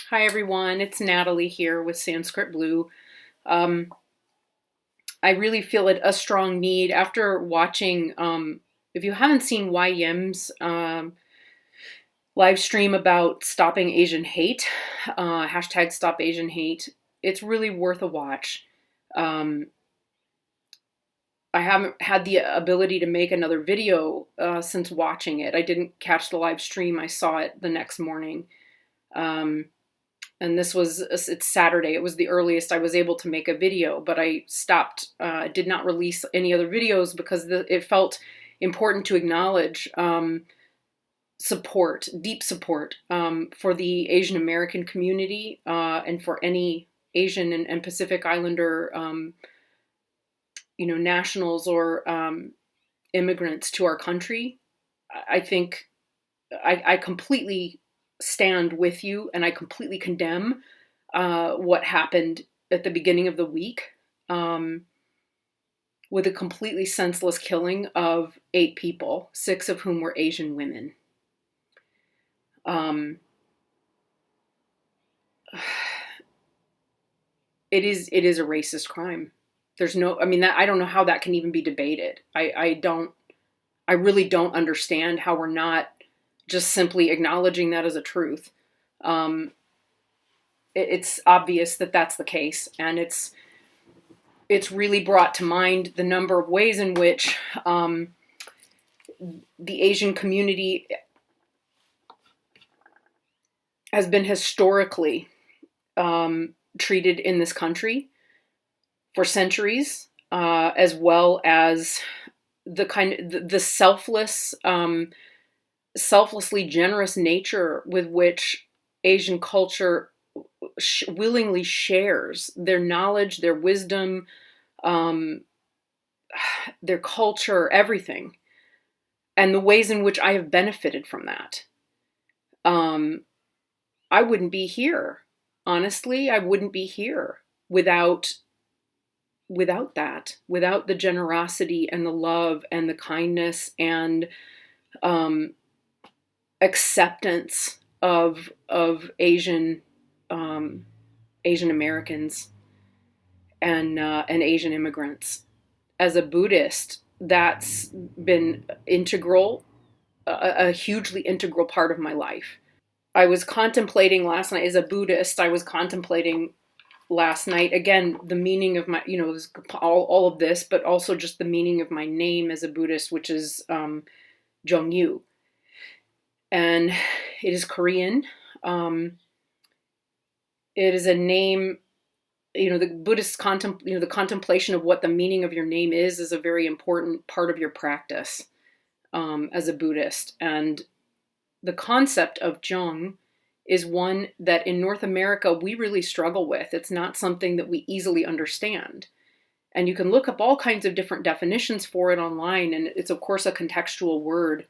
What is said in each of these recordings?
Hi everyone, it's Natalie here with Sanskrit Blue. Um, I really feel a strong need after watching. If you haven't seen Wai Yim's live stream about stopping Asian hate, hashtag Stop Asian Hate, it's really worth a watch. Um, I haven't had the ability to make another video since watching it. I didn't catch the live stream, I saw it the next morning. Um, and it's Saturday. It was the earliest I was able to make a video, but I stopped, did not release any other videos because it felt important to acknowledge support, deep support for the Asian American community and for any Asian and Pacific Islander, nationals or immigrants to our country. I think I completely stand with you, and I completely condemn what happened at the beginning of the week with a completely senseless killing of 8 people, 6 of whom were Asian women. It is a racist crime. There's no, I mean, I don't know how that can even be debated. I really don't understand how we're not just simply acknowledging that as a truth. It's obvious that that's the case, and it's really brought to mind the number of ways in which the Asian community has been historically treated in this country for centuries, as well as the selflessly generous nature with which Asian culture willingly shares their knowledge, their wisdom, their culture, everything, and the ways in which I have benefited from that. I wouldn't be here. Honestly, I wouldn't be here without that, without the generosity and the love and the kindness and acceptance of Asian Americans and Asian immigrants. As a Buddhist, that's been integral, a hugely integral part of my life. I was contemplating last night, as a Buddhist, I was contemplating last night, again, the meaning of my, all of this, but also just the meaning of my name as a Buddhist, which is Jongyu. And it is Korean. It is a name, the Buddhist the contemplation of what the meaning of your name is a very important part of your practice as a Buddhist. And the concept of Jung is one that in North America we really struggle with. It's not something that we easily understand. And you can look up all kinds of different definitions for it online, and it's of course a contextual word.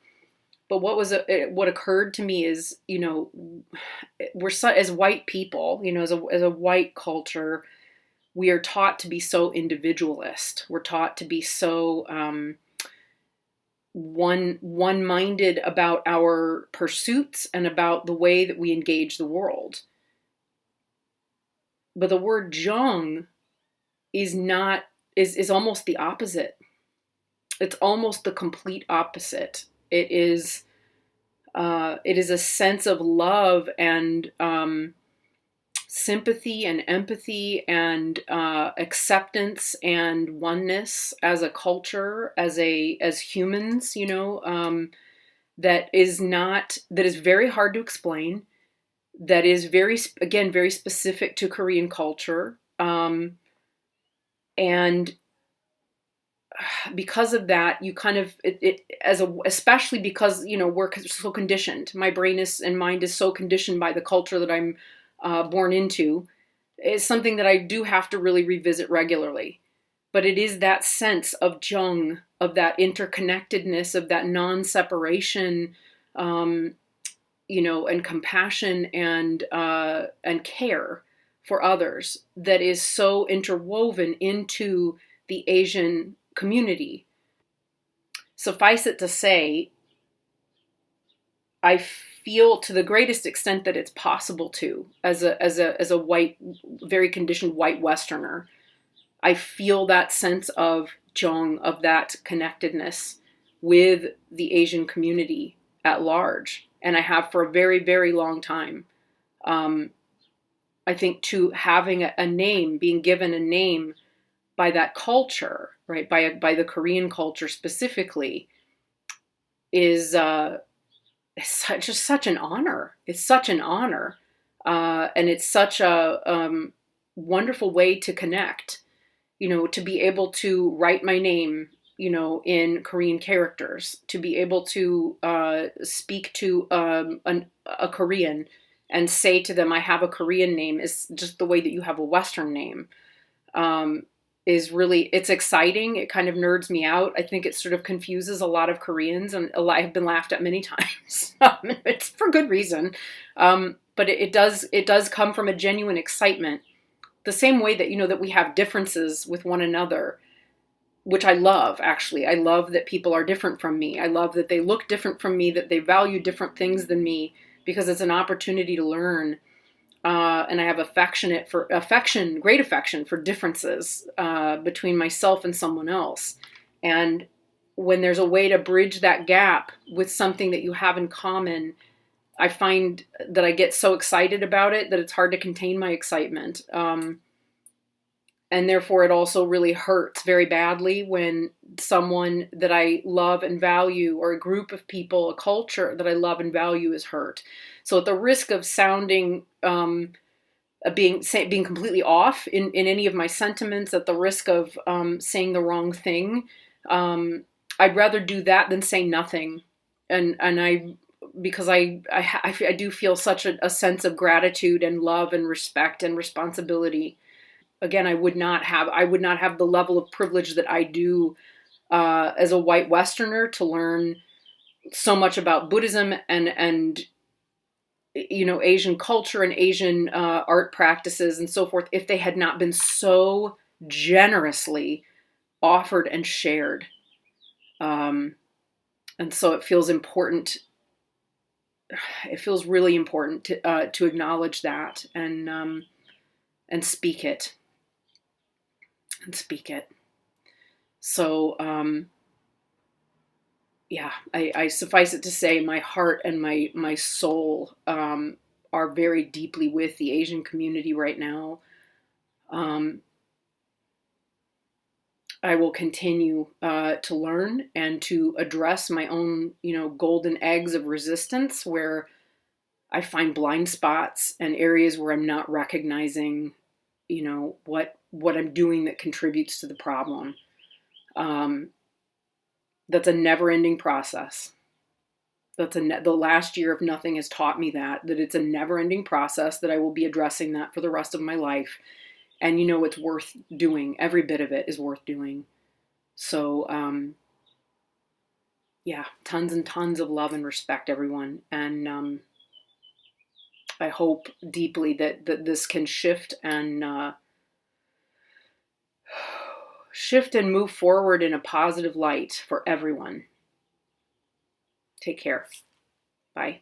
But what occurred to me is, we're as white people, as a white culture, we are taught to be so individualist. We're taught to be so one-minded about our pursuits and about the way that we engage the world. But the word Jung is almost the opposite. It's almost the complete opposite. It is a sense of love and sympathy and empathy and acceptance and oneness as a culture, as humans, that is very hard to explain, that is very specific to Korean culture, and because of that, you kind of especially because we're so conditioned. My brain and mind is so conditioned by the culture that I'm born into. Is something that I do have to really revisit regularly. But it is that sense of Jung, of that interconnectedness, of that non-separation, and compassion and care for others that is so interwoven into the Asian community. Suffice it to say, I feel to the greatest extent that it's possible to, as a white, very conditioned white Westerner, I feel that sense of Jung, of that connectedness with the Asian community at large. And I have for a very, very long time. I think to having a name, being given a name by that culture, right, by the Korean culture specifically, is just such an honor. It's such an honor. And it's such a wonderful way to connect, to be able to write my name, in Korean characters, to be able to speak to a Korean and say to them, I have a Korean name, is just the way that you have a Western name. Is really, it's exciting. It kind of nerds me out. I think it sort of confuses a lot of Koreans, and I've been laughed at many times. It's for good reason. But it does come from a genuine excitement. The same way that, that we have differences with one another, which I love, actually. I love that people are different from me. I love that they look different from me, that they value different things than me, because it's an opportunity to learn. And I have great affection for differences between myself and someone else. And when there's a way to bridge that gap with something that you have in common, I find that I get so excited about it that it's hard to contain my excitement. And therefore, it also really hurts very badly when someone that I love and value, or a group of people, a culture that I love and value, is hurt. So at the risk of sounding, being completely off in any of my sentiments, at the risk of saying the wrong thing, I'd rather do that than say nothing. Because I do feel such a sense of gratitude and love and respect and responsibility. Again, I would not have the level of privilege that I do as a white Westerner to learn so much about Buddhism and Asian culture and Asian art practices and so forth, if they had not been so generously offered and shared. And so it feels important. It feels really important to acknowledge that and speak it. And speak it. So, I suffice it to say, my heart and my soul are very deeply with the Asian community right now. I will continue to learn and to address my own, golden eggs of resistance, where I find blind spots and areas where I'm not recognizing, what I'm doing that contributes to the problem. That's a never-ending process. The last year of nothing has taught me that it's a never-ending process, that I will be addressing that for the rest of my life. And it's worth doing. Every bit of it is worth doing. So, tons and tons of love and respect, everyone. And I hope deeply that this can shift and move forward in a positive light for everyone. Take care. Bye.